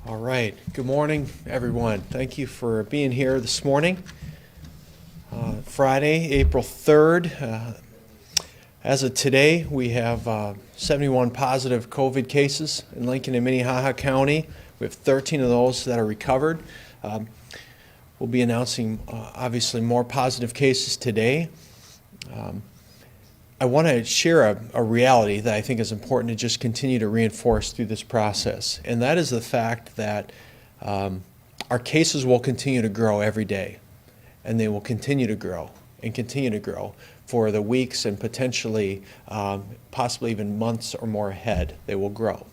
All right. Good morning, everyone. Thank you for being here this morning. Friday, April 3rd. As of today, we have 71 positive COVID cases in Lincoln and Minnehaha County. We have 13 of those that are recovered. We'll be announcing, obviously, more positive cases today. I want to share a reality that I think is important to just continue to reinforce through this process, and that is the fact that our cases will continue to grow every day, and they will continue to grow and continue to grow for the weeks and potentially, possibly even months or more ahead. They will grow.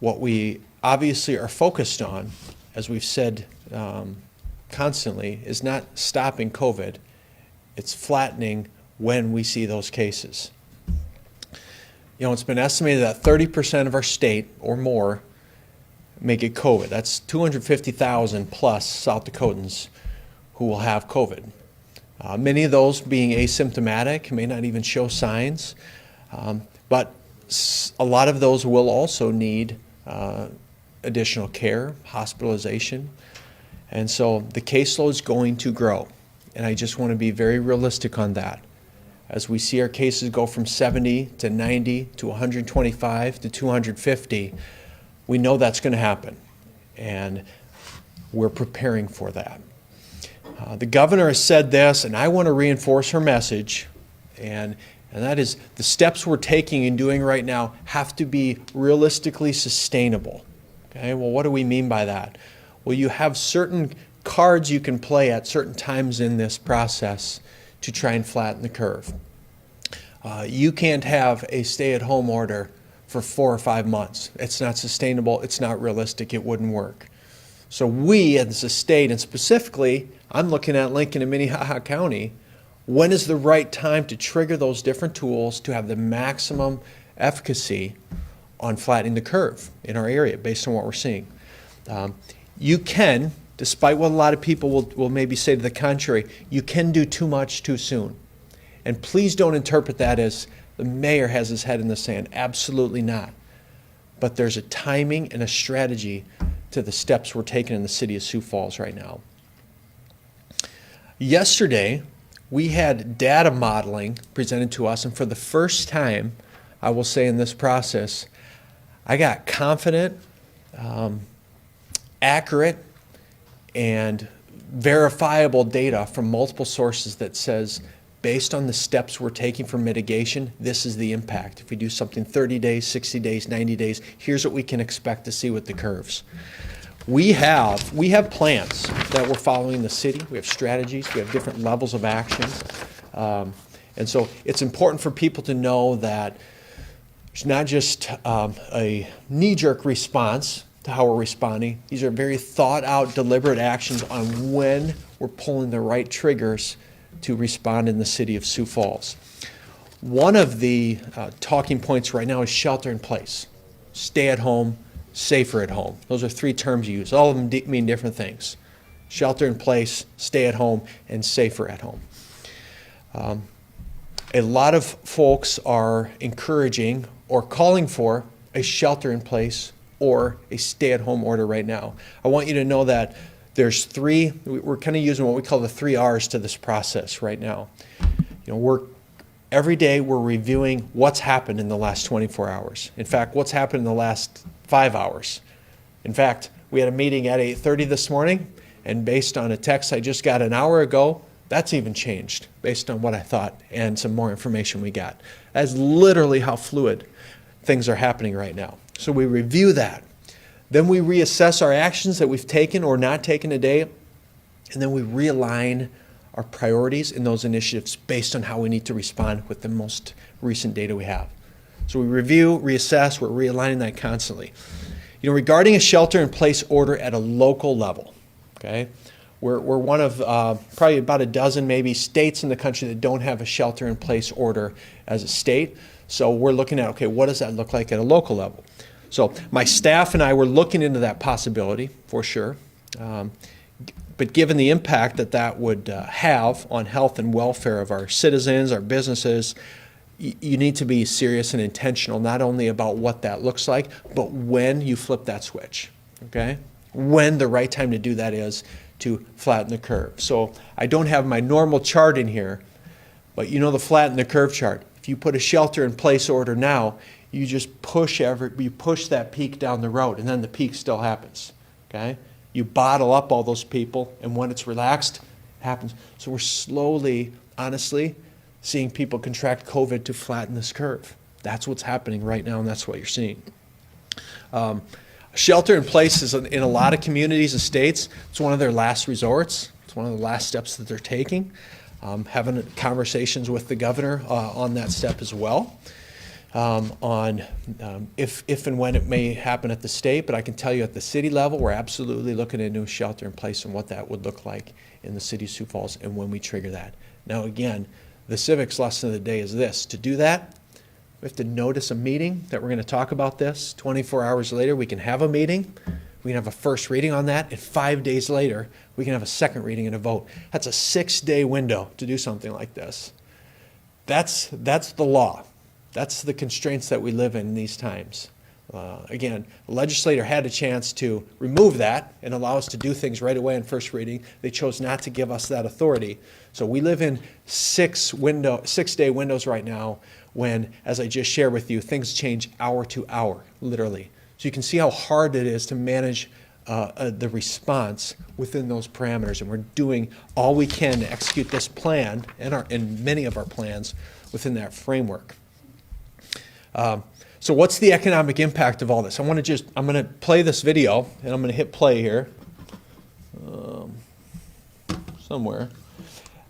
What we obviously are focused on, as we've said constantly, is not stopping COVID, it's flattening when we see those cases. You know, it's been estimated that 30% of our state or more may get COVID. That's 250,000 plus South Dakotans who will have COVID. Many of those being asymptomatic, may not even show signs, but a lot of those will also need additional care, hospitalization, and so the caseload is going to grow. And I just want to be very realistic on that. As we see our cases go from 70 to 90 to 125 to 250, we know that's going to happen, and we're preparing for that. The governor has said this, and I want to reinforce her message, and that is the steps we're taking and doing right now have to be realistically sustainable. Okay, well, what do we mean by that? Well, you have certain cards you can play at certain times in this process to try and flatten the curve. You can't have a stay-at-home order for 4 or 5 months. It's not sustainable. It's not realistic. It wouldn't work. So we, as a state, and specifically, I'm looking at Lincoln and Minnehaha County, when is the right time to trigger those different tools to have the maximum efficacy on flattening the curve in our area based on what we're seeing? You can, despite what a lot of people will maybe say to the contrary, you can do too much too soon. And please don't interpret that as the mayor has his head in the sand. Absolutely not. But there's a timing and a strategy to the steps we're taking in the city of Sioux Falls right now. Yesterday, we had data modeling presented to us, and for the first time, I will say in this process, I got confident, accurate, and verifiable data from multiple sources that says, based on the steps we're taking for mitigation, this is the impact. If we do something 30 days, 60 days, 90 days, here's what we can expect to see with the curves. We have plans that we're following in the city. We have strategies. We have different levels of action. And so it's important for people to know that it's not just a knee-jerk response to how we're responding. These are very thought-out, deliberate actions on when we're pulling the right triggers to respond in the city of Sioux Falls. One of the talking points right now is shelter in place, stay at home, safer at home. Those are 3 terms you use. All of them mean different things. Shelter in place, stay at home, and safer at home. A lot of folks are encouraging or calling for a shelter in place or a stay-at-home order right now. I want you to know that there's 3, we're kind of using what we call the 3 R's to this process right now. You know, every day we're reviewing what's happened in the last 24 hours. In fact, what's happened in the last 5 hours. In fact, we had a meeting at 8:30 this morning, and based on a text I just got an hour ago, that's even changed based on what I thought and some more information we got. That's literally how fluid things are happening right now. So we review that. Then we reassess our actions that we've taken or not taken today, and then we realign our priorities in those initiatives based on how we need to respond with the most recent data we have. So we review, reassess, we're realigning that constantly. You know, regarding a shelter-in-place order at a local level, okay, we're one of probably about a dozen maybe states in the country that don't have a shelter-in-place order as a state. So we're looking at, okay, what does that look like at a local level? So my staff and I were looking into that possibility for sure. But given the impact that would have on health and welfare of our citizens, our businesses, you need to be serious and intentional, not only about what that looks like, but when you flip that switch, okay? When the right time to do that is to flatten the curve. So I don't have my normal chart in here, but you know the flatten the curve chart. If you put a shelter in place order now, you just push that peak down the road, and then the peak still happens, okay? You bottle up all those people, and when it's relaxed, it happens. So we're slowly, honestly, seeing people contract COVID to flatten this curve. That's what's happening right now, and that's what you're seeing. Shelter in place is in a lot of communities and states, it's one of their last resorts. It's one of the last steps that they're taking. Having conversations with the governor on that step as well, on if and when it may happen at the state. But I can tell you at the city level, we're absolutely looking at new shelter in place and what that would look like in the city of Sioux Falls and when we trigger that. Now again, the civics lesson of the day is this. To do that, we have to notice a meeting that we're going to talk about this. 24 hours later, we can have a meeting. We can have a first reading on that. And 5 days later, we can have a second reading and a vote. That's a 6-day window to do something like this. That's the law. That's the constraints that we live in these times. Again, the legislator had a chance to remove that and allow us to do things right away in first reading. They chose not to give us that authority. So we live in 6-day windows right now when, as I just shared with you, things change hour to hour, literally. So you can see how hard it is to manage the response within those parameters. And we're doing all we can to execute this plan and many of our plans within that framework. So what's the economic impact of all this? I'm going to play this video, and I'm going to hit play here somewhere.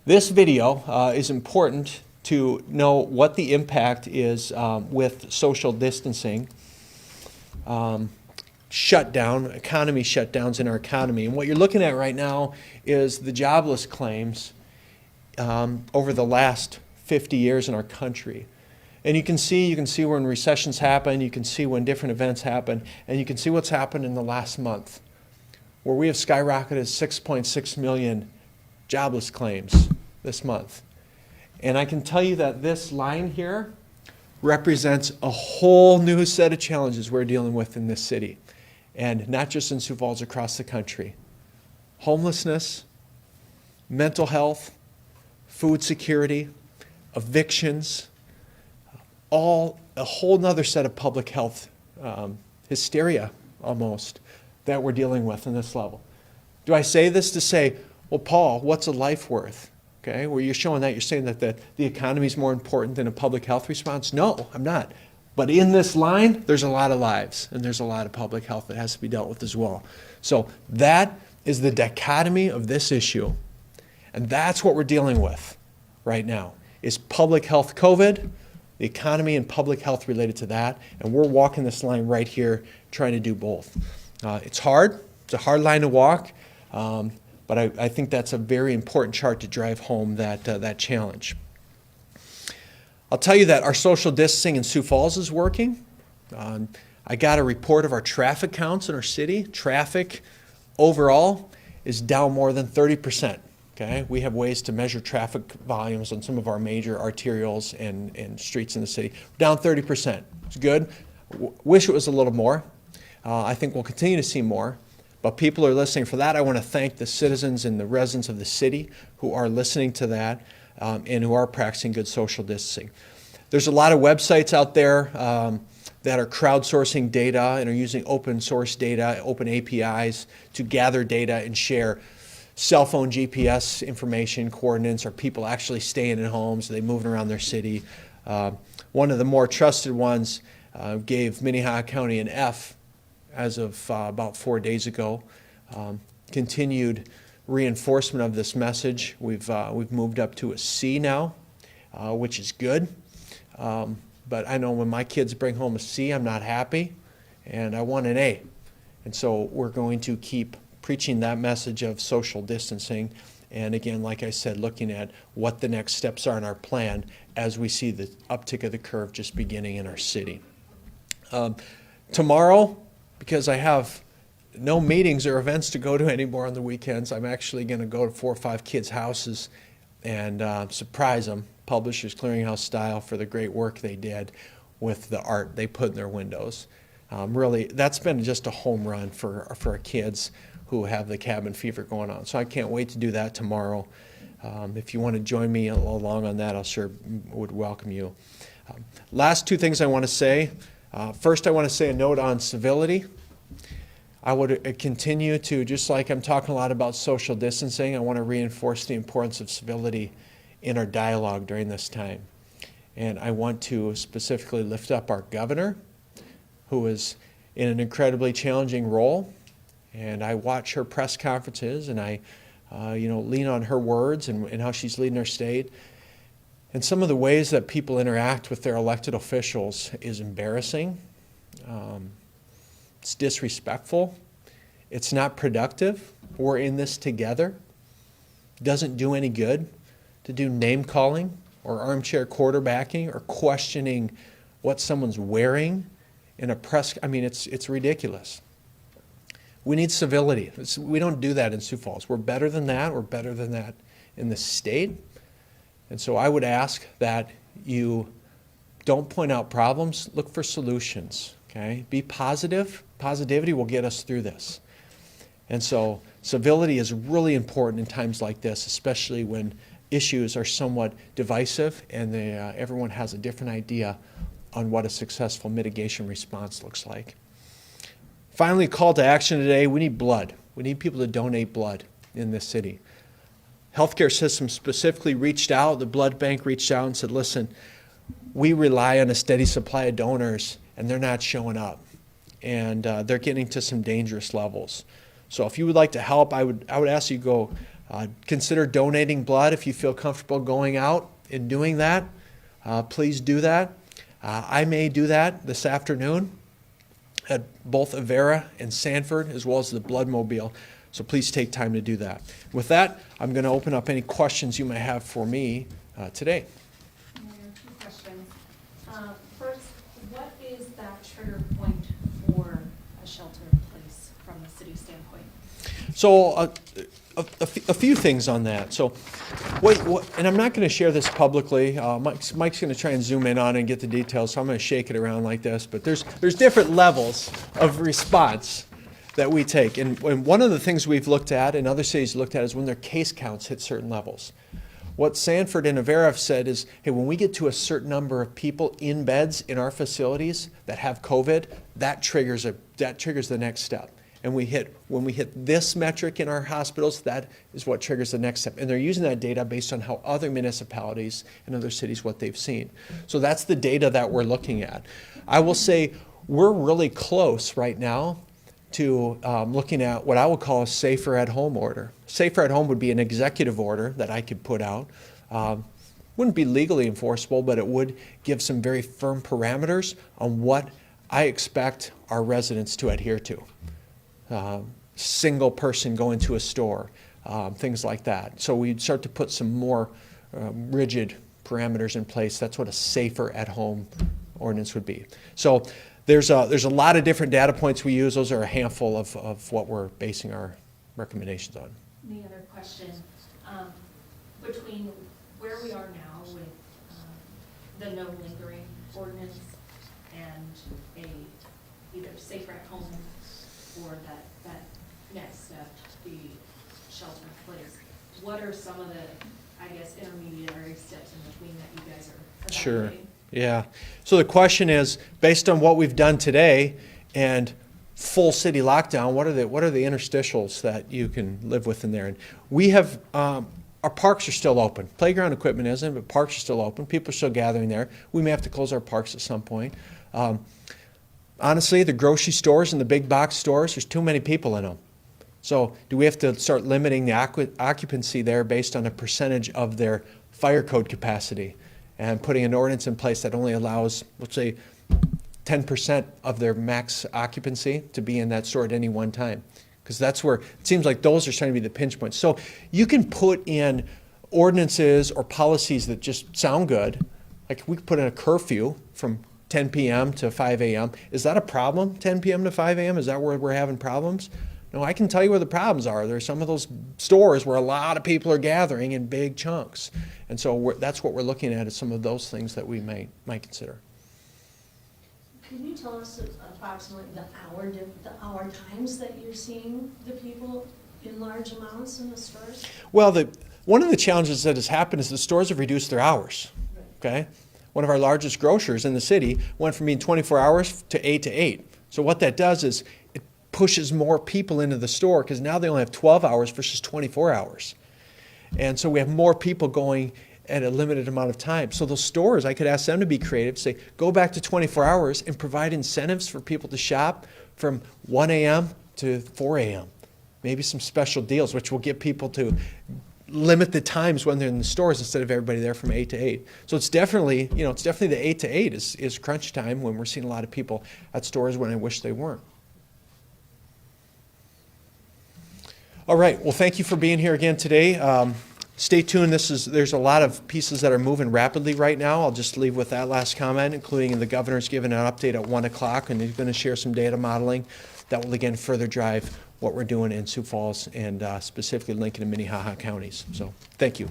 This video is important to know what the impact is with social distancing, economy shutdowns in our economy. And what you're looking at right now is the jobless claims over the last 50 years in our country. And you can see when recessions happen, you can see when different events happen, and you can see what's happened in the last month, where we have skyrocketed 6.6 million jobless claims this month. And I can tell you that this line here represents a whole new set of challenges we're dealing with in this city, and not just in Sioux Falls, across the country. Homelessness, mental health, food security, evictions, all a whole nother set of public health hysteria almost that we're dealing with in this level. Do I say this to say, well, Paul, what's a life worth? Okay, well, you're showing that, you're saying that the economy is more important than a public health response? No, I'm not. But in this line, there's a lot of lives, and there's a lot of public health that has to be dealt with as well. So that is the dichotomy of this issue, and that's what we're dealing with right now, is public health COVID, the economy and public health related to that, and we're walking this line right here, trying to do both. It's hard. It's a hard line to walk, but I think that's a very important chart to drive home that challenge. I'll tell you that our social distancing in Sioux Falls is working. I got a report of our traffic counts in our city. Traffic overall is down more than 30%. Okay, we have ways to measure traffic volumes on some of our major arterials and streets in the city. Down 30%. It's good. Wish it was a little more. I think we'll continue to see more. But people are listening. For that, I want to thank the citizens and the residents of the city who are listening to that and who are practicing good social distancing. There's a lot of websites out there that are crowdsourcing data and are using open source data, open APIs to gather data and share cell phone GPS information, coordinates. Are people actually staying in homes? Are they moving around their city? One of the more trusted ones gave Minnehaha County an F as of about 4 days ago. Continued reinforcement of this message. We've moved up to a C now, which is good. But I know when my kids bring home a C, I'm not happy, and I want an A. And so we're going to keep preaching that message of social distancing. And again, like I said, looking at what the next steps are in our plan as we see the uptick of the curve just beginning in our city. Tomorrow, because I have no meetings or events to go to anymore on the weekends, I'm actually going to go to 4 or 5 kids' houses and surprise them, Publishers Clearinghouse style, for the great work they did with the art they put in their windows. Really, that's been just a home run for our kids who have the cabin fever going on. So I can't wait to do that tomorrow. If you want to join me along on that, I'll sure would welcome you. Last two things I want to say. First, I want to say a note on civility. I would continue to, just like I'm talking a lot about social distancing, I want to reinforce the importance of civility in our dialogue during this time. And I want to specifically lift up our governor, who is in an incredibly challenging role. And I watch her press conferences, and I lean on her words and how she's leading our state. And some of the ways that people interact with their elected officials is embarrassing. It's disrespectful. It's not productive. We're in this together. It doesn't do any good to do name calling or armchair quarterbacking or questioning what someone's wearing in a press. I mean, it's ridiculous. We need civility. We don't do that in Sioux Falls. We're better than that. We're better than that in the state. And so I would ask that you don't point out problems, look for solutions, okay? Be positive. Positivity will get us through this. And so civility is really important in times like this, especially when issues are somewhat divisive and everyone has a different idea on what a successful mitigation response looks like. Finally, call to action today, we need blood. We need people to donate blood in this city. Healthcare system specifically reached out, the blood bank reached out and said, listen, we rely on a steady supply of donors and they're not showing up. And they're getting to some dangerous levels. So if you would like to help, I would ask you to go consider donating blood. If you feel comfortable going out and doing that, please do that. I may do that this afternoon at both Avera and Sanford, as well as the Bloodmobile. So please take time to do that. With that, I'm going to open up any questions you may have for me today. Mayor, two questions. First, what is that trigger point for a shelter in place from the city standpoint? So a few things on that. So, and I'm not going to share this publicly. Mike's going to try and zoom in on it and get the details, so I'm going to shake it around like this. But there's different levels of response that we take. And one of the things we've looked at, and other cities looked at, is when their case counts hit certain levels. What Sanford and Avera have said is, hey, when we get to a certain number of people in beds in our facilities that have COVID, that triggers the next step. And when we hit this metric in our hospitals, that is what triggers the next step. And they're using that data based on how other municipalities and other cities, what they've seen. So that's the data that we're looking at. I will say we're really close right now to looking at what I would call a safer at home order. Safer at home would be an executive order that I could put out. Wouldn't be legally enforceable, but it would give some very firm parameters on what I expect our residents to adhere to. Single person going to a store, things like that. So we'd start to put some more rigid parameters in place. That's what a safer at home ordinance would be. So there's a lot of different data points we use. Those are a handful of what we're basing our recommendations on. The other question, between where we are now with the no lingering ordinance and either safer at home or that next step, the shelter in place, what are some of the, I guess, intermediary steps in between that you guys are evaluating? Sure. Yeah. So the question is, based on what we've done today and full city lockdown, what are the interstitials that you can live with in there? And we have our parks are still open. Playground equipment isn't, but parks are still open. People are still gathering there. We may have to close our parks at some point. Honestly, the grocery stores and the big box stores, there's too many people in them. So do we have to start limiting the occupancy there based on a percentage of their fire code capacity and putting an ordinance in place that only allows, let's say, 10% of their max occupancy to be in that store at any one time? Because that's where it seems like those are starting to be the pinch points. So you can put in ordinances or policies that just sound good. Like we could put in a curfew from 10 p.m. to 5 a.m. Is that a problem, 10 p.m. to 5 a.m.? Is that where we're having problems? You know, I can tell you where the problems are. There are some of those stores where a lot of people are gathering in big chunks. And so that's what we're looking at, is some of those things that we might consider. Can you tell us approximately the hour times that you're seeing the people in large amounts in the stores? Well, one of the challenges that has happened is the stores have reduced their hours. Okay? One of our largest grocers in the city went from being 24 hours to 8 to 8. So what that does is it pushes more people into the store, because now they only have 12 hours versus 24 hours. And so we have more people going at a limited amount of time. So those stores, I could ask them to be creative, say, go back to 24 hours and provide incentives for people to shop from 1 a.m. to 4 a.m. Maybe some special deals, which will get people to limit the times when they're in the stores instead of everybody there from 8 to 8. So it's definitely, the 8 to 8 is crunch time, when we're seeing a lot of people at stores when I wish they weren't. All right, well, thank you for being here again today. Stay tuned. There's a lot of pieces that are moving rapidly right now. I'll just leave with that last comment, including the governor's giving an update at 1 o'clock, and he's going to share some data modeling that will again further drive what we're doing in Sioux Falls and specifically Lincoln and Minnehaha counties. So thank you.